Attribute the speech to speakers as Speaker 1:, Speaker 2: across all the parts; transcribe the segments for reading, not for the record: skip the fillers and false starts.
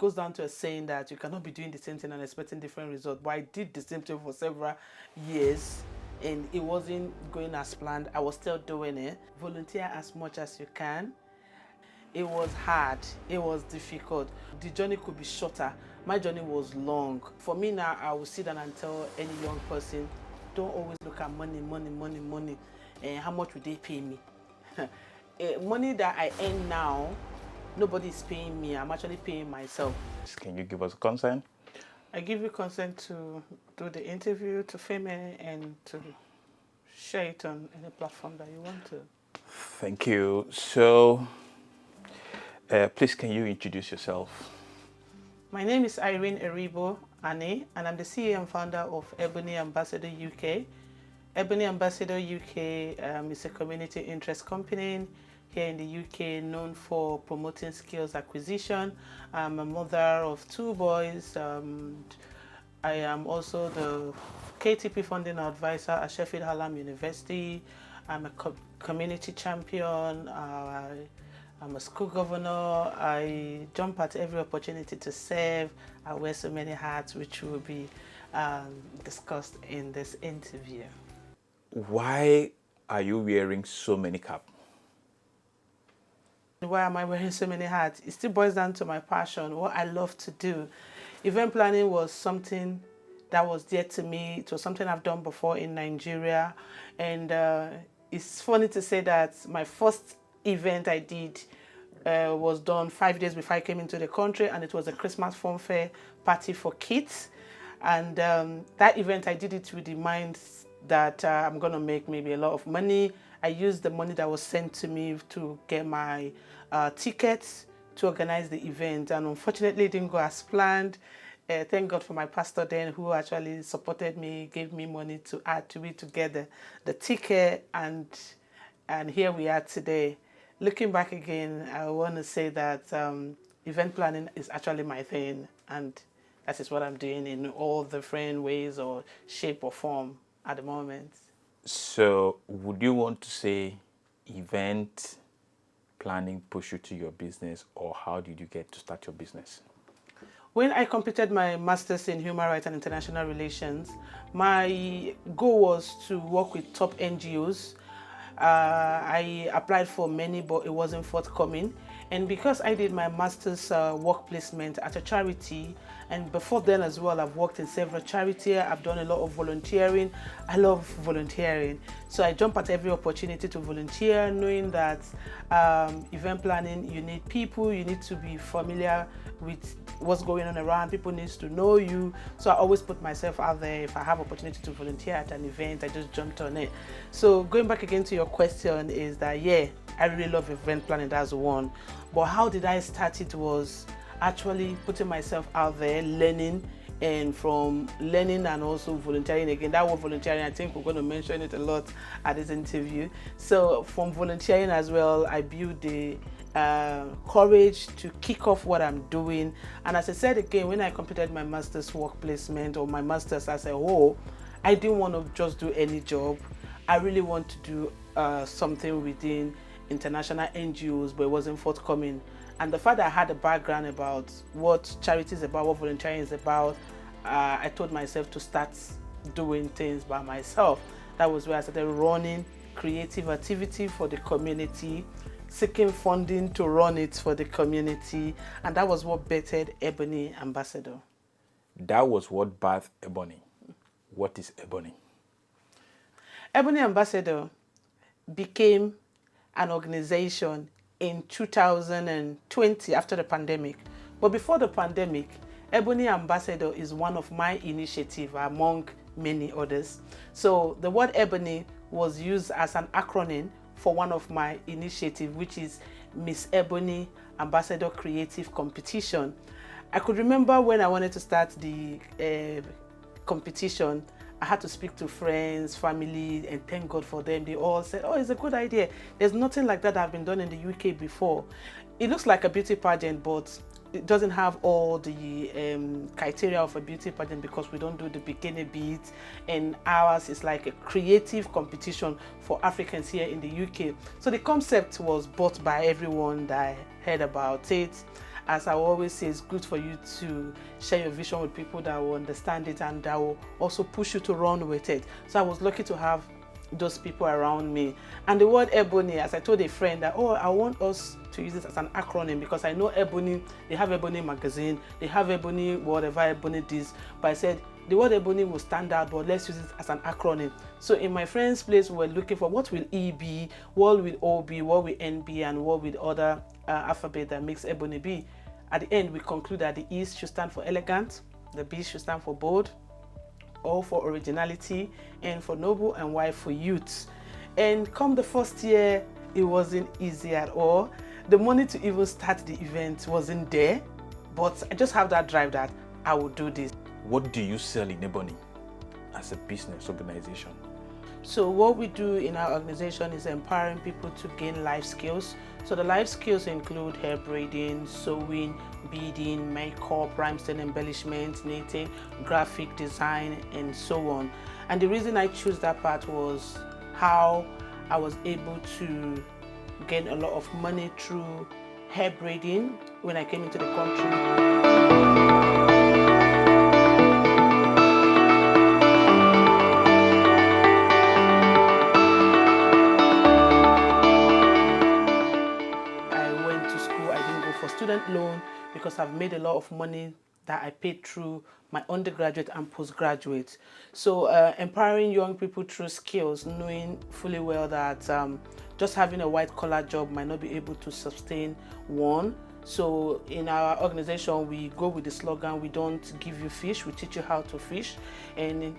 Speaker 1: goes down to a saying that you cannot be doing the same thing and expecting different results. But I did the same thing for several years and it wasn't going as planned. I was still doing it. Volunteer as much as you can. It was hard, it was difficult. The journey could be shorter. My journey was long. For me now, I will sit down and tell any young person, don't always look at money. And how much would they pay me? Money that I earn now, nobody is paying me. I'm actually paying myself.
Speaker 2: Can you give us consent?
Speaker 1: I give you consent to do the interview, to film it, and to share it on any platform that you want to.
Speaker 2: Thank you. So, please, can you introduce yourself?
Speaker 1: My name is Irene Eribo Ane, and I'm the CEO and founder of Ebony Ambassador UK. Ebony Ambassador UK is a community interest company here in the UK known for promoting skills acquisition. I'm a mother of 2 boys. I am also the KTP funding advisor at Sheffield Hallam University. I'm a community champion. I'm a school governor. I jump at every opportunity to serve. I wear so many hats, which will be discussed in this interview.
Speaker 2: Why are you wearing so many caps?
Speaker 1: Why am I wearing so many hats? It still boils down to my passion, what I love to do. Event planning was something that was dear to me. It was something I've done before in Nigeria. And it's funny to say that my first event I did was done 5 days before I came into the country, and it was a Christmas fun fair party for kids. And that event, I did it with the mind that I'm going to make maybe a lot of money. I used the money that was sent to me to get my tickets to organize the event, and unfortunately it didn't go as planned. Thank God for my pastor then, who actually supported me, gave me money to add to it together, the ticket, and here we are today. Looking back again, I want to say that event planning is actually my thing, and that is what I'm doing in all different ways or shape or form at the moment.
Speaker 2: So, would you want to say event planning pushed you to your business, or how did you get to start your business?
Speaker 1: When I completed my master's in human rights and international relations, my goal was to work with top NGOs. I applied for many, but it wasn't forthcoming. And because I did my master's work placement at a charity, and before then as well, I've worked in several charities. I've done a lot of volunteering. I love volunteering. So I jump at every opportunity to volunteer, knowing that event planning, you need people, you need to be familiar with what's going on around. People need to know you. So I always put myself out there. If I have opportunity to volunteer at an event, I just jumped on it. So going back again to your question is that, yeah, I really love event planning, that's one. But how did I start it was actually putting myself out there, learning, and from learning and also volunteering again. That word volunteering, I think we're going to mention it a lot at this interview. So from volunteering as well, I built the courage to kick off what I'm doing. And as I said again, when I completed my master's work placement or my master's as a whole, I didn't want to just do any job. I really want to do something within international NGOs, but it wasn't forthcoming. And the fact that I had a background about what charity is about, what volunteering is about, I told myself to start doing things by myself. That was where I started running creative activity for the community, seeking funding to run it for the community, and that was what birthed Ebony Ambassador.
Speaker 2: That was what birthed Ebony. What is Ebony?
Speaker 1: Ebony Ambassador became an organization in 2020 after the pandemic. But before the pandemic, Ebony Ambassador is one of my initiatives among many others. So the word Ebony was used as an acronym for one of my initiatives, which is Miss Ebony Ambassador Creative Competition. I could remember when I wanted to start the competition, I had to speak to friends, family, and thank God for them. They all said, oh, it's a good idea. There's nothing like that been done in the UK before. It looks like a beauty pageant, but it doesn't have all the criteria of a beauty pageant because we don't do the bikini beats, and ours is like a creative competition for Africans here in the UK. So the concept was bought by everyone that heard about it. as I always say, it's good for you to share your vision with people that will understand it and that will also push you to run with it. So I was lucky to have those people around me. And the word Ebony, as I told a friend that, oh, I want us to use it as an acronym, because I know Ebony, they have Ebony magazine, they have Ebony whatever, Ebony this, but I said the word Ebony will stand out, but let's use it as an acronym. So in my friend's place, we were looking for what will E be, what will O be, what will N be, and what will other alphabet that makes Ebony be. At the end, we conclude that the E should stand for elegant, the B should stand for bold, O for originality, N for noble, and Y for youth. And come the first year, it wasn't easy at all. The money to even start the event wasn't there, but I just have that drive that I will do this.
Speaker 2: What do you sell in Ebony as a business organization?
Speaker 1: So what we do in our organization is empowering people to gain life skills. So the life skills include hair braiding, sewing, beading, makeup, rhinestone embellishment, knitting, graphic design, and so on. And the reason I chose that part was how I was able to gain a lot of money through hair braiding when I came into the country. Student loan because I've made a lot of money that I paid through my undergraduate and postgraduate. So empowering young people through skills, knowing fully well that just having a white collar job might not be able to sustain one. So in our organization, we go with the slogan, we don't give you fish, we teach you how to fish. And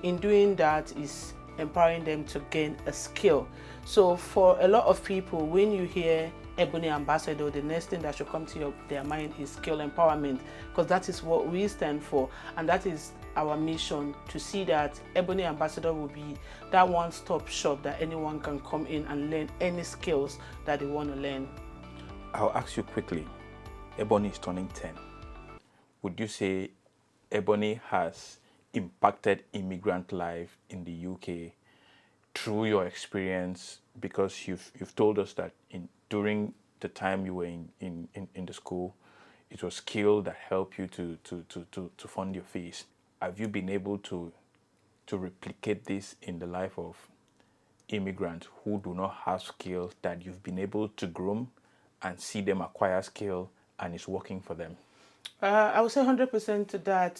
Speaker 1: in doing that is empowering them to gain a skill. So for a lot of people, when you hear Ebony Ambassador, the next thing that should come to their mind is skill empowerment, because that is what we stand for, and that is our mission, to see that Ebony Ambassador will be that one-stop shop that anyone can come in and learn any skills that they want to learn.
Speaker 2: I'll ask you quickly, Ebony is turning 10. Would you say Ebony has impacted immigrant life in the UK through your experience? Because you've told us that during the time you were in the school, it was skill that helped you to fund your fees. Have you been able to replicate this in the life of immigrants who do not have skills, that you've been able to groom and see them acquire skill and it's working for them?
Speaker 1: I would say 100% to that,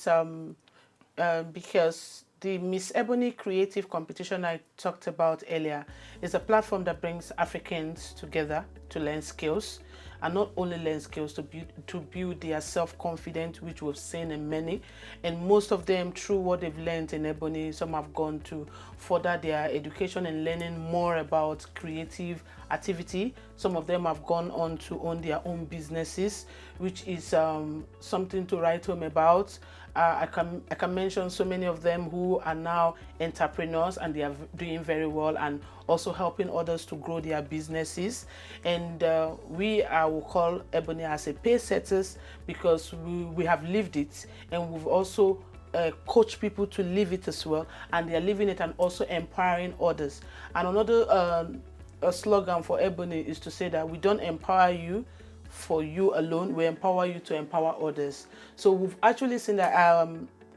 Speaker 1: because the Miss Ebony Creative Competition I talked about earlier is a platform that brings Africans together to learn skills, and not only learn skills, to build their self-confidence, which we've seen in many. And most of them, through what they've learned in Ebony, some have gone to further their education and learning more about creative activity. Some of them have gone on to own their own businesses, which is something to write home about. I can mention so many of them who are now entrepreneurs, and they are doing very well and also helping others to grow their businesses. And I will call Ebony as a pace setters, because we have lived it, and we've also coach people to live it as well, and they are living it and also empowering others. And another a slogan for Ebony is to say that we don't empower you for you alone, we empower you to empower others. So we've actually seen that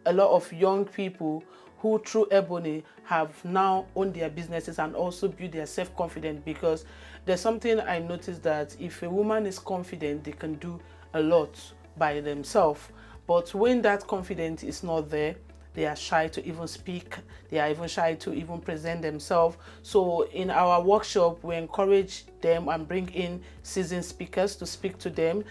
Speaker 1: a lot of young people who through Ebony have now owned their businesses and also build their self-confidence, because there's something I noticed, that if a woman is confident, they can do a lot by themselves. But when that confidence is not there, they are shy to even speak, they are even shy to even present themselves. So in our workshop, we encourage them and bring in seasoned speakers to speak to them,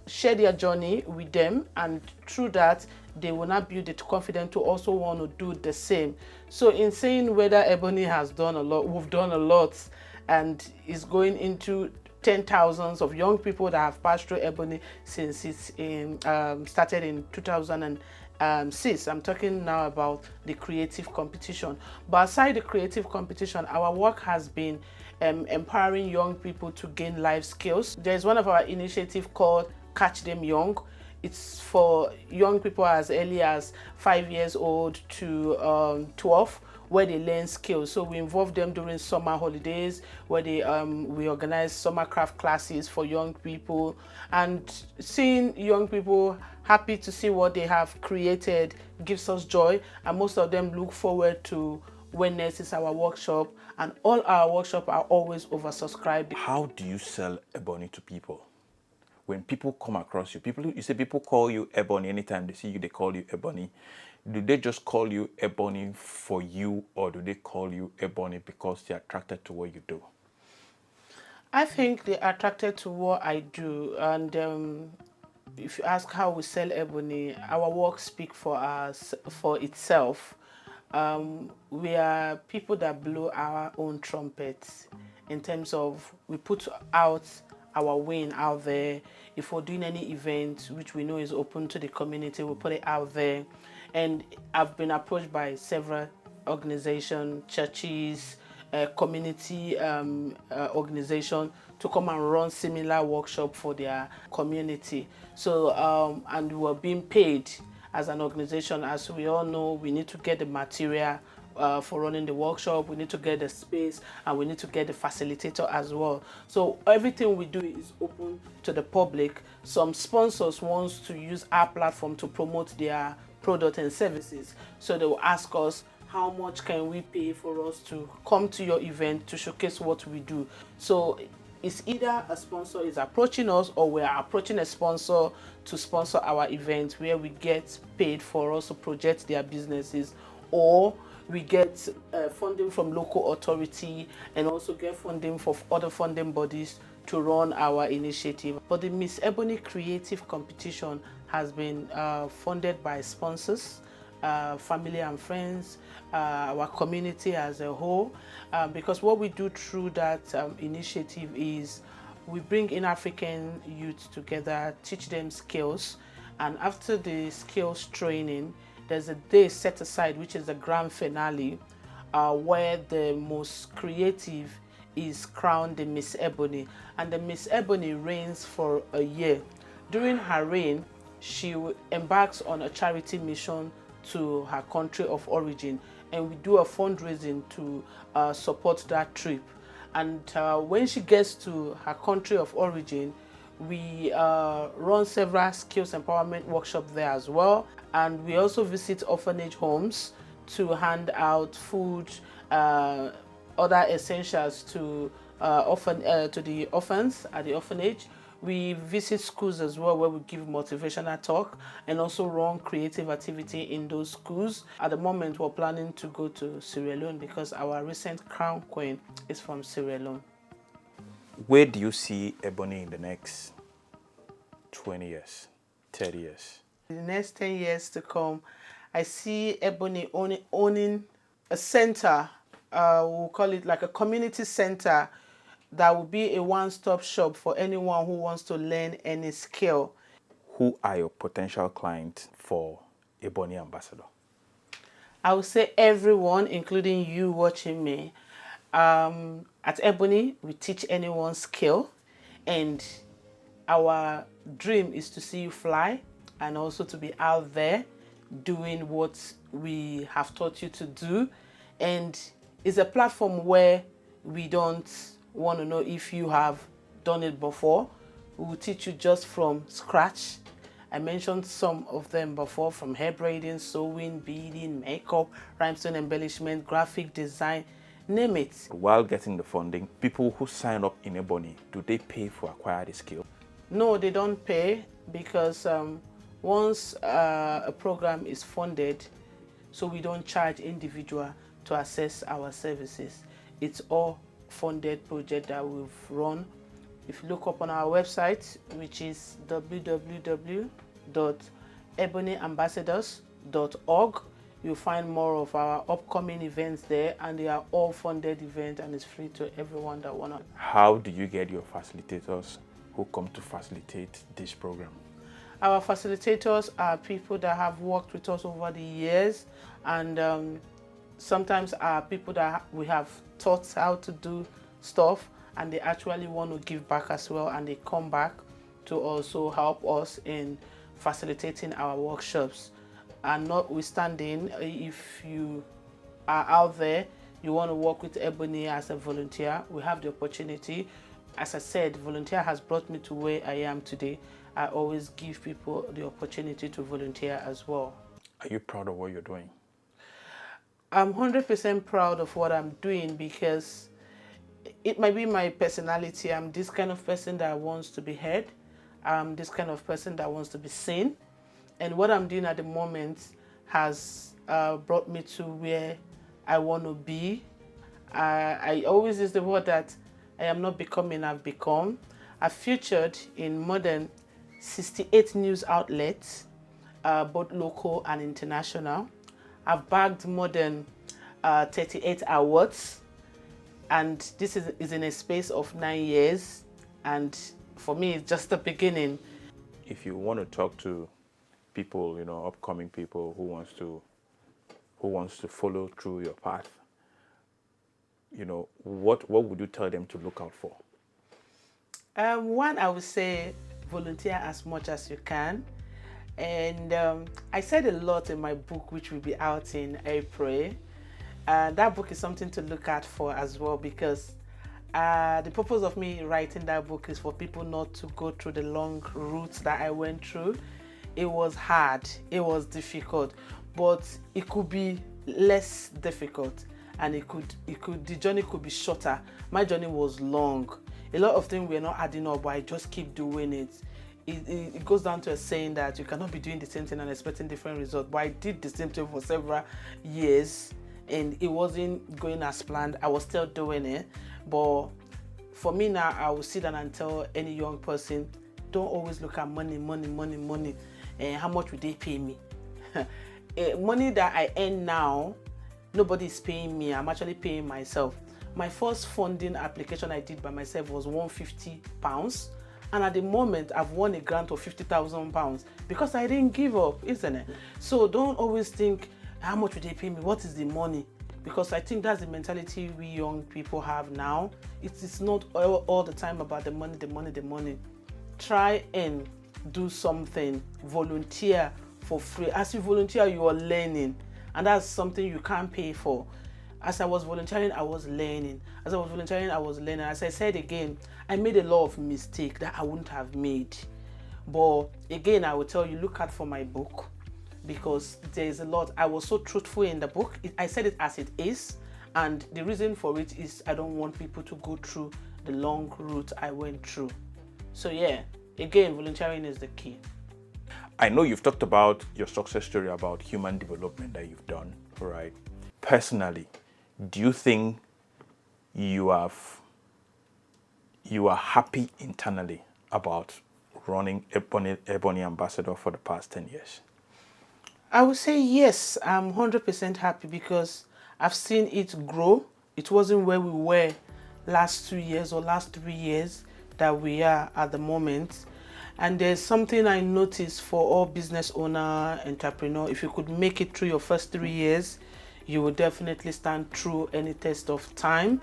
Speaker 1: share their journey with them, and through that, they will not build the confidence to also want to do the same. So in saying whether Ebony has done a lot, we've done a lot, and is going into 10,000s of young people that have passed through Ebony since it's started in 2006. I'm talking now about the creative competition. But aside the creative competition, our work has been empowering young people to gain life skills. There's one of our initiatives called Catch Them Young. It's for young people as early as 5 years old to 12, where they learn skills. So we involve them during summer holidays, where we organize summer craft classes for young people, and seeing young people happy to see what they have created gives us joy, and most of them look forward to when next is our workshop, and all our workshops are always oversubscribed.
Speaker 2: How do you sell Ebony to people? When people come across you, you say people call you Ebony anytime they see you, they call you Ebony. Do they just call you Ebony for you, or do they call you Ebony because they're attracted to what you do?
Speaker 1: I think they're attracted to what I do, and if you ask how we sell ebony, our work speak for us for itself. We are people that blow our own trumpets in terms of we put out our win out there. If we're doing any event which we know is open to the community, we put it out there. And I've been approached by several organizations, churches, community organization to come and run similar workshop for their community. So and we're being paid as an organization. As we all know, we need to get the material for running the workshop, we need to get the space, and we need to get the facilitator as well. So everything we do is open to the public. Some sponsors want to use our platform to promote their product and services. So they will ask us, how much can we pay for us to come to your event to showcase what we do? So it's either a sponsor is approaching us, or we are approaching a sponsor to sponsor our event, where we get paid for us to project their businesses, or we get funding from local authority, and also get funding from other funding bodies to run our initiative. But the Miss Ebony Creative Competition has been funded by sponsors, family and friends, our community as a whole, because what we do through that initiative is we bring in African youth together, teach them skills, and after the skills training, there's a day set aside, which is the grand finale, where the most creative is crowned the Miss Ebony, and the Miss Ebony reigns for a year. During her reign, she embarks on a charity mission to her country of origin, and we do a fundraising to support that trip. And when she gets to her country of origin, we run several skills empowerment workshops there as well, and we also visit orphanage homes to hand out food, other essentials to the orphans at the orphanage. We visit schools as well, where we give motivational talk and also run creative activity in those schools. At the moment, we're planning to go to Sierra Leone because our recent crown queen is from Sierra Leone.
Speaker 2: Where do you see Ebony in the next 20 years, 30 years?
Speaker 1: In the next 10 years to come, I see Ebony owning a center, we'll call it like a community center, that will be a one-stop shop for anyone who wants to learn any skill.
Speaker 2: Who are your potential clients for Ebony Ambassador?
Speaker 1: I would say everyone, including you watching me. At Ebony, we teach anyone skill, and our dream is to see you fly and also to be out there doing what we have taught you to do. And it's a platform where we don't want to know if you have done it before. We will teach you just from scratch. I mentioned some of them before, from hair braiding, sewing, beading, makeup, rhinestone embellishment, graphic design, name it.
Speaker 2: While getting the funding, people who sign up in Ebony, do they pay for acquire the skill?
Speaker 1: No, they don't pay, because once a program is funded, so we don't charge individual to access our services. It's all funded project that we've run. If you look up on our website, which is www.ebonyambassadors.org, you'll find more of our upcoming events there, and they are all funded events, and it's free to everyone that wanna.
Speaker 2: How do you get your facilitators who come to facilitate this program?
Speaker 1: Our facilitators are people that have worked with us over the years, and sometimes are people that we have taught how to do stuff, and they actually want to give back as well, and they come back to also help us in facilitating our workshops. And notwithstanding, if you are out there, you want to work with Ebony as a volunteer, we have the opportunity. As I said, volunteer has brought me to where I am today. I always give people the opportunity to volunteer as well.
Speaker 2: Are you proud of what you're doing?
Speaker 1: I'm 100% proud of what I'm doing because it might be my personality. I'm this kind of person that wants to be heard. I'm this kind of person that wants to be seen. And what I'm doing at the moment has brought me to where I want to be. I always use the word that I am not becoming, I've become. I've featured in more than 68 news outlets, both local and international. I've bagged more than 38 awards, and this is in a space of 9 years. And for me, it's just the beginning.
Speaker 2: If you want to talk to people, upcoming people who wants to follow through your path, what would you tell them to look out for?
Speaker 1: One, I would say volunteer as much as you can. And I said a lot in my book, which will be out in April. That book is something to look out for as well, because the purpose of me writing that book is for people not to go through the long routes that I went through. It was hard, it was difficult, but it could be less difficult, and the journey could be shorter. My journey was long. A lot of things were not adding up, but I just keep doing it. It goes down to a saying that you cannot be doing the same thing and expecting different results. But I did the same thing for several years, and it wasn't going as planned. I was still doing it. But for me now, I will sit down and tell any young person, don't always look at money. And how much would they pay me? Money that I earn now, nobody is paying me. I'm actually paying myself. My first funding application I did by myself was £150. And at the moment, I've won a grant of £50,000 because I didn't give up, isn't it? So don't always think, how much would they pay me? What is the money? Because I think that's the mentality we young people have now. It's not all the time about the money. Try and do something. Volunteer for free. As you volunteer, you are learning. And that's something you can't pay for. As I was volunteering, I was learning. As I said again, I made a lot of mistakes that I wouldn't have made. But again, I will tell you, look out for my book, because there's a lot. I was so truthful in the book. I said it as it is. And the reason for it is I don't want people to go through the long route I went through. So yeah, again, volunteering is the key.
Speaker 2: I know you've talked about your success story about human development that you've done, right? Personally, do you think you are happy internally about running Ebony Ambassador for the past 10 years?
Speaker 1: I would say yes, I'm 100% happy because I've seen it grow. It wasn't where we were last 2 years or last 3 years that we are at the moment. And there's something I noticed for all business owner, entrepreneur. If you could make it through your first 3 years, you will definitely stand through any test of time.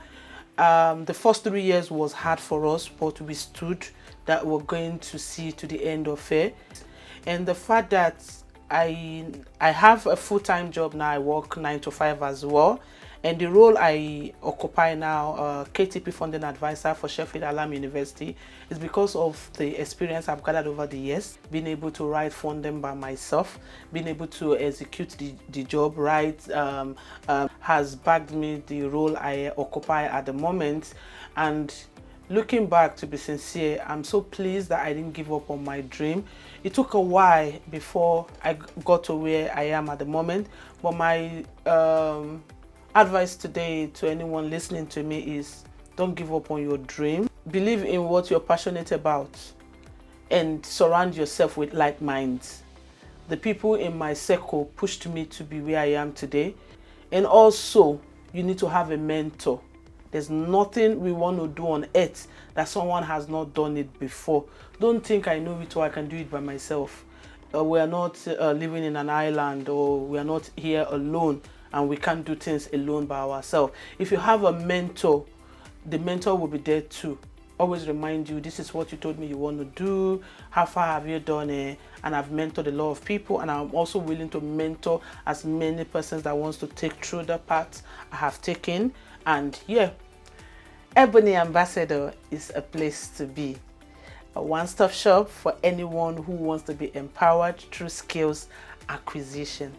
Speaker 1: The first 3 years was hard for us, but we stood that we're going to see to the end of it. And the fact that I have a full-time job now, I work 9 to 5 as well. And the role I occupy now, KTP Funding Advisor for Sheffield Hallam University, is because of the experience I've gathered over the years, being able to write funding by myself, being able to execute the job right, has backed me the role I occupy at the moment. And looking back, to be sincere, I'm so pleased that I didn't give up on my dream. It took a while before I got to where I am at the moment, but my advice today to anyone listening to me is don't give up on your dream. Believe in what you're passionate about and surround yourself with like minds. The people in my circle pushed me to be where I am today. And also, you need to have a mentor. There's nothing we want to do on earth that someone has not done it before. Don't think I know it or I can do it by myself. We are not living in an island, or we are not here alone, and we can't do things alone by ourselves. If you have a mentor, the mentor will be there too. always remind you, this is what you told me you want to do, how far have you done it? And I've mentored a lot of people, and I'm also willing to mentor as many persons that wants to take through the path I have taken. And yeah, Ebony Ambassador is a place to be. A one-stop shop for anyone who wants to be empowered through skills acquisition.